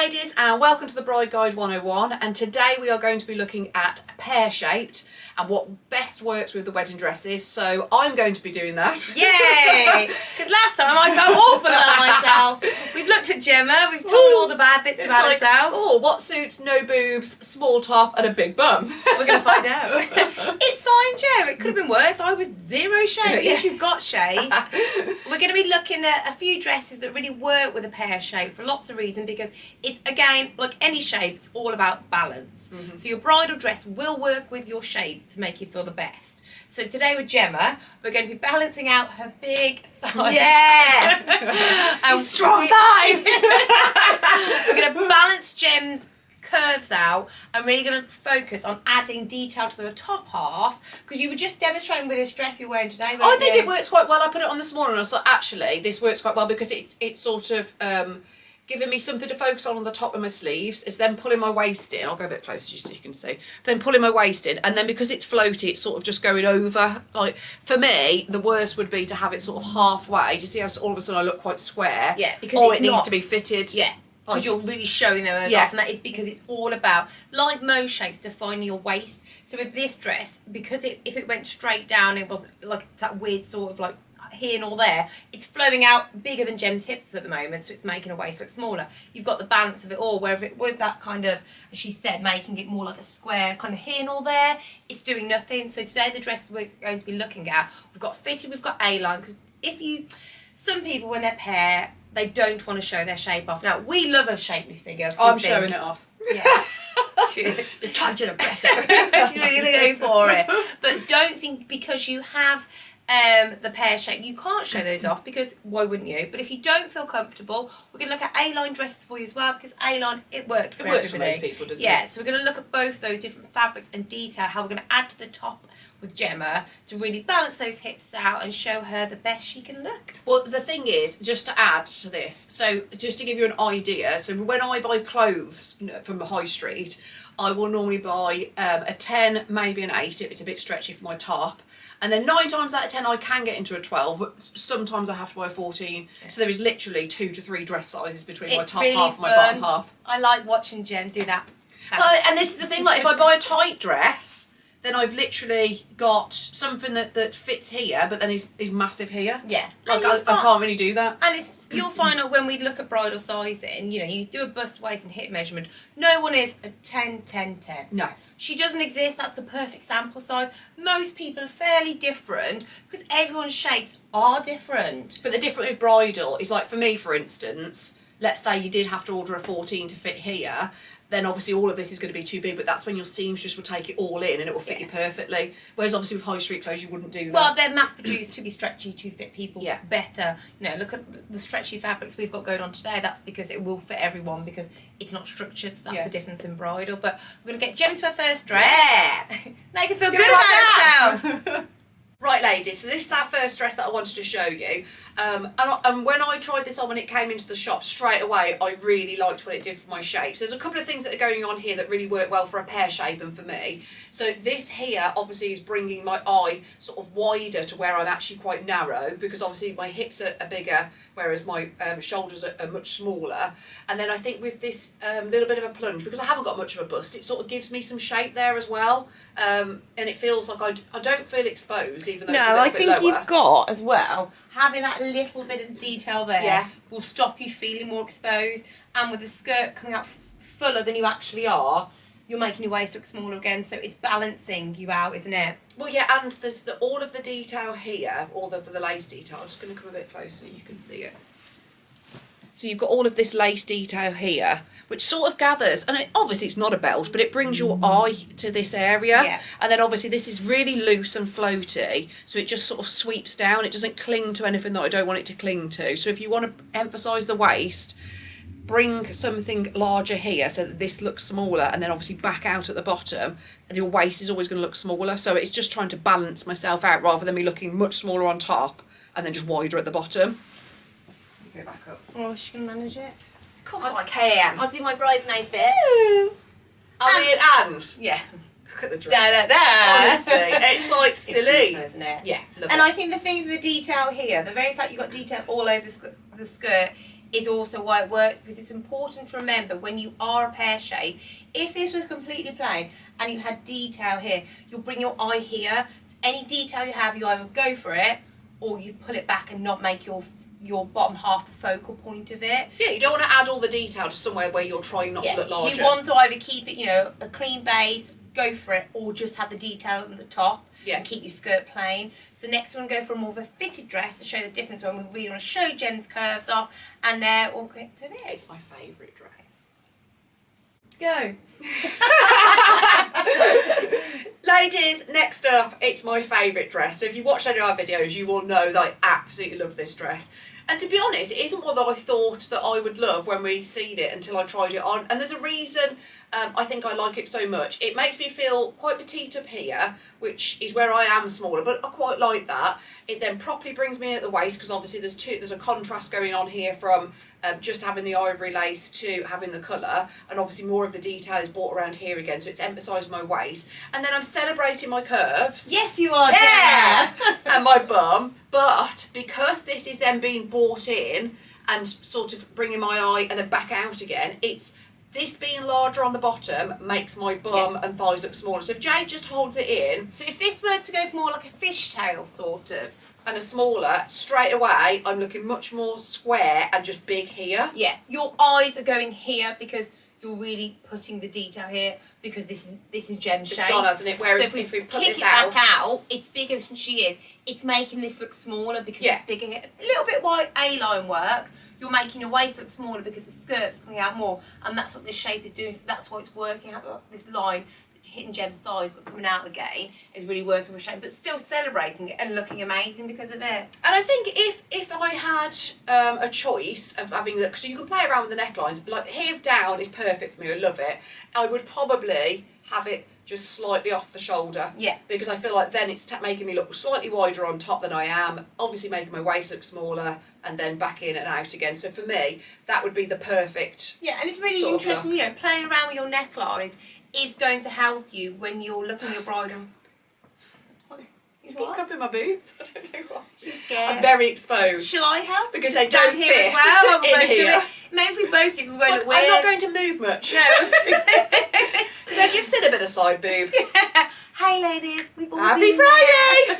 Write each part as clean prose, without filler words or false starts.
ladies, and welcome to the Bride Guide 101, and today we are going to be looking at pear-shaped and what best works with the wedding dresses. So I'm going to be doing that. Yay! Because last time I felt awful about myself. We've looked at Gemma, we've told all the bad bits about herself. Oh, what suits no boobs, small top and a big bum? We're going to find out. It's fine, Gem. It could have been worse. I was zero shape. At least you've got shape. We're going to be looking at a few dresses that really work with a pear shape for lots of reasons, because it's, again, like any shape, it's all about balance. Mm-hmm. So your bridal dress will work with your shape to make you feel the best. So today with Gemma, we're going to be balancing out her big thighs. Yeah! And strong thighs! We're going to balance Gem's curves out and really going to focus on adding detail to the top half, because you were just demonstrating with this dress you're wearing today. I think it works quite well. I put it on this morning and I thought, actually, this works quite well because it's sort of giving me something to focus on the top of my sleeves. It's then pulling my waist in. I'll go a bit closer just so you can see. Then pulling my waist in, and then because it's floaty, it's sort of just going over. Like, for me, the worst would be to have it sort of halfway. Do you see how all of a sudden I look quite square? Yeah, because or it needs to be fitted. Yeah. Because you're really showing them off, and that is because it's all about, like most shapes, defining your waist. So with this dress, because if it went straight down, it was like that weird sort of like here and all there, it's flowing out bigger than Gem's hips at the moment, so it's making her waist look smaller. You've got the balance of it all, where if it with that kind of, as she said, making it more like a square kind of here and all there, it's doing nothing. So today the dress we're going to be looking at, we've got fitted, we've got A-line, because some people when they're pear, they don't want to show their shape off. Now, we love a shapely figure. I'm showing it off. Yeah. She is. You're charging a better. She's really going for it. But don't think because you have the pear shape, you can't show those off, because why wouldn't you? But if you don't feel comfortable, we're going to look at A-line dresses for you as well, because A-line, it works for everybody. For most people, doesn't it? Yeah, so we're going to look at both those different fabrics and detail, how we're going to add to the top with Gemma to really balance those hips out and show her the best she can look. Well, the thing is, just to add to this, so just to give you an idea, so when I buy clothes from the high street, I will normally buy a 10, maybe an 8 if it's a bit stretchy for my top. And then 9 times out of 10 I can get into a 12, but sometimes I have to buy a 14. Yeah. So there is literally 2 to 3 dress sizes between my top really half and my fun. bottom half. I like watching Gem do that. And this is the thing, like if I buy a tight dress, then I've literally got something that fits here, but then is massive here. Yeah. Like I can't really do that. And you'll find out when we look at bridal sizing, you do a bust, waist and hip measurement. No one is a 10, 10, 10. No. She doesn't exist. That's the perfect sample size. Most people are fairly different because everyone's shapes are different. But the difference with bridal is, like for me, for instance, let's say you did have to order a 14 to fit here, then obviously all of this is going to be too big, but that's when your seamstress will take it all in and it will fit you perfectly. Whereas obviously with high street clothes you wouldn't do that. Well, they're mass produced to be stretchy, to fit people better. Look at the stretchy fabrics we've got going on today. That's because it will fit everyone, because it's not structured, so that's the difference in bridal. But we're going to get Jem into her first dress. Yeah! Now you can feel good about herself. Right, ladies, so this is our first dress that I wanted to show you. And when I tried this on when it came into the shop, straight away, I really liked what it did for my shapes. There's a couple of things that are going on here that really work well for a pear shape and for me. So this here, obviously, is bringing my eye sort of wider to where I'm actually quite narrow, because obviously my hips are bigger, whereas my shoulders are much smaller. And then I think with this little bit of a plunge, because I haven't got much of a bust, it sort of gives me some shape there as well. And it feels like I don't feel exposed, even though it's a little bit lower. No, I think you've got, as well, having that little bit of detail there will stop you feeling more exposed. And with the skirt coming out fuller than you actually are, you're making your waist look smaller again, so it's balancing you out, isn't it? Well, yeah, and there's all of the detail here, all the lace detail. I'm just going to come a bit closer so you can see it. So you've got all of this lace detail here, which sort of gathers, and obviously it's not a belt, but it brings your eye to this area. Yeah. And then obviously this is really loose and floaty, so it just sort of sweeps down. It doesn't cling to anything that I don't want it to cling to. So if you want to emphasise the waist, bring something larger here so that this looks smaller, and then obviously back out at the bottom, and your waist is always going to look smaller. So it's just trying to balance myself out rather than me looking much smaller on top and then just wider at the bottom. Go back up. Oh, she can manage it. Of course I can. I'll do my bridesmaid bit. Yeah. Look at the dress. Da. Honestly, it's like silly. It's beautiful, isn't it? Yeah. And I think the things with the detail here, the very fact you've got detail all over the skirt, is also why it works, because it's important to remember when you are a pear shape, if this was completely plain and you had detail here, you'll bring your eye here. So any detail you have, you either go for it or you pull it back and not make your bottom half the focal point of it. Yeah, you don't want to add all the detail to somewhere where you're trying not to look larger. You want to either keep it, a clean base, go for it, or just have the detail on the top. Yeah. And keep your skirt plain. So next we're going to go for more of a fitted dress to show the difference when we really want to show Gem's curves off, and we'll get to it. It's my favourite dress. Go. Ladies, next up, it's my favourite dress. So if you've watched any of our videos, you will know that I absolutely love this dress. And to be honest, it isn't one that I thought that I would love when we seen it until I tried it on. And there's a reason I think I like it so much. It makes me feel quite petite up here, which is where I am smaller, but I quite like that. It then properly brings me in at the waist, because obviously there's a contrast going on here from just having the ivory lace to having the colour, and obviously more of the detail is brought around here again, so it's emphasised my waist. And then I'm celebrating my curves. Yes, you are. Yeah, and my bum. But because this is then being brought in and sort of bringing my eye and then back out again, this being larger on the bottom makes my bum and thighs look smaller. So if Jade just holds it in, so if this were to go for more like a fishtail sort of, and a smaller, straight away I'm looking much more square and just big here. Yeah, your eyes are going here because you're really putting the detail here, because this is Gem's shape. It's gone, hasn't it? Whereas so if we put kick this it back out, it's bigger than she is. It's making this look smaller because it's bigger here. A little bit why A-line works. You're making your waist look smaller because the skirt's coming out more, and that's what this shape is doing. So that's why it's working out this line, hitting Gem's thighs but coming out again, is really working for shape, but still celebrating it and looking amazing because of it. And I think if I had a choice of having the, because you can play around with the necklines, like here down is perfect for me, I love it. I would probably have it just slightly off the shoulder. Yeah. Because I feel like then it's making me look slightly wider on top than I am, obviously making my waist look smaller, and then back in and out again. So for me, that would be the perfect. Yeah, and it's really interesting, playing around with your necklines is going to help you when you're looking at your bridal. It's keep cupping my boobs. I don't know why. She's scared. I'm very exposed. Shall I help? Because just they don't here fit as well. in here. Maybe if we both do, we won't look weird. I'm not going to move much. No. So you've seen a bit of side boob. Hey ladies, we've all Happy been Friday!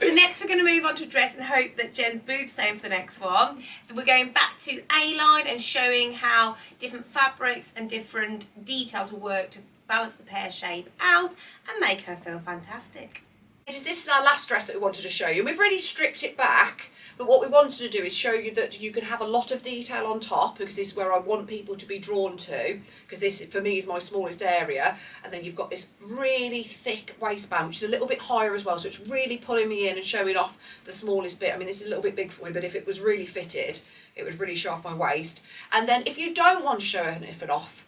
So next we're going to move on to dress and hope that Jen's boob's same for the next one. So we're going back to A-line and showing how different fabrics and different details will work to balance the pear shape out and make her feel fantastic. This is our last dress that we wanted to show you. We've really stripped it back, but what we wanted to do is show you that you can have a lot of detail on top, because this is where I want people to be drawn to, because this for me is my smallest area. And then you've got this really thick waistband, which is a little bit higher as well, so it's really pulling me in and showing off the smallest bit. I mean, this is a little bit big for me, but if it was really fitted, it would really show off my waist. And then if you don't want to show anything off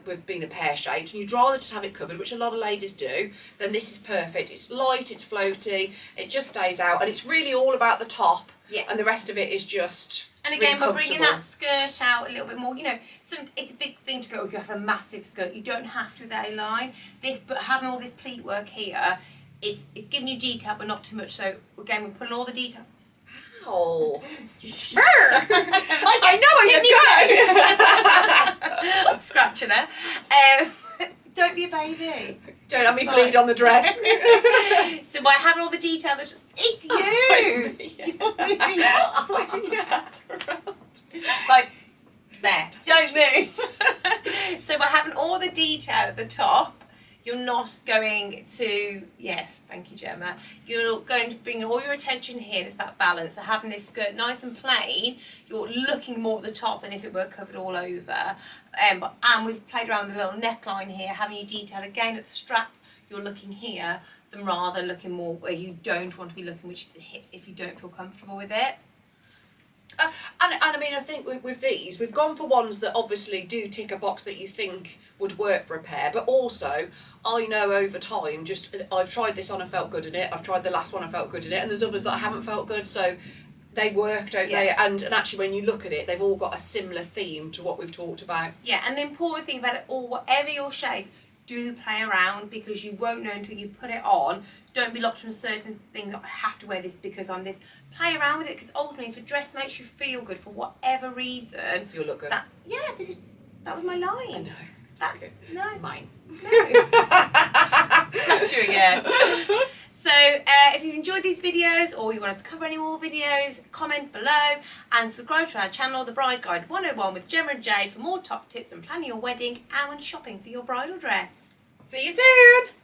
with being a pear shaped, and you'd rather just have it covered, which a lot of ladies do, then this is perfect. It's light, it's floaty, it just stays out, and it's really all about the top. Yeah. And the rest of it is just And again, really by bringing that skirt out a little bit more, it's a big thing to go, if you have a massive skirt, you don't have to with A-line. But having all this pleat work here, it's giving you detail, but not too much. So again, we're putting all the detail. Oh. I know you're good. I'm scratching her. Don't be a baby. Don't have me bleed on the dress. So by having all the detail, it's you. You're moving like there. Don't move. So by having all the detail at the top, you're not going to, yes, thank you, Gemma. You're going to bring all your attention here. It's about balance. So having this skirt nice and plain, you're looking more at the top than if it were covered all over. And we've played around with a little neckline here, having you detail again at the straps. You're looking here, than rather looking more where you don't want to be looking, which is the hips, if you don't feel comfortable with it. And I mean, I think with these, we've gone for ones that obviously do tick a box that you think would work for a pair, but also I know over time, I've tried this on and felt good in it, I've tried the last one and felt good in it, and there's others that I haven't felt good, so they work, don't they? And actually when you look at it, they've all got a similar theme to what we've talked about. Yeah, and the important thing about it all, whatever your shape, do play around, because you won't know until you put it on. Don't be locked from certain things. I have to wear this because I'm this. Play around with it, because ultimately, if a dress makes you feel good for whatever reason, you'll look good. Because that was my line. I know. No. Mine. No. That's you again. So if you've enjoyed these videos, or you want us to cover any more videos, comment below and subscribe to our channel, The Bride Guide 101 with Gemma and Jade, for more top tips on planning your wedding and when shopping for your bridal dress. See you soon!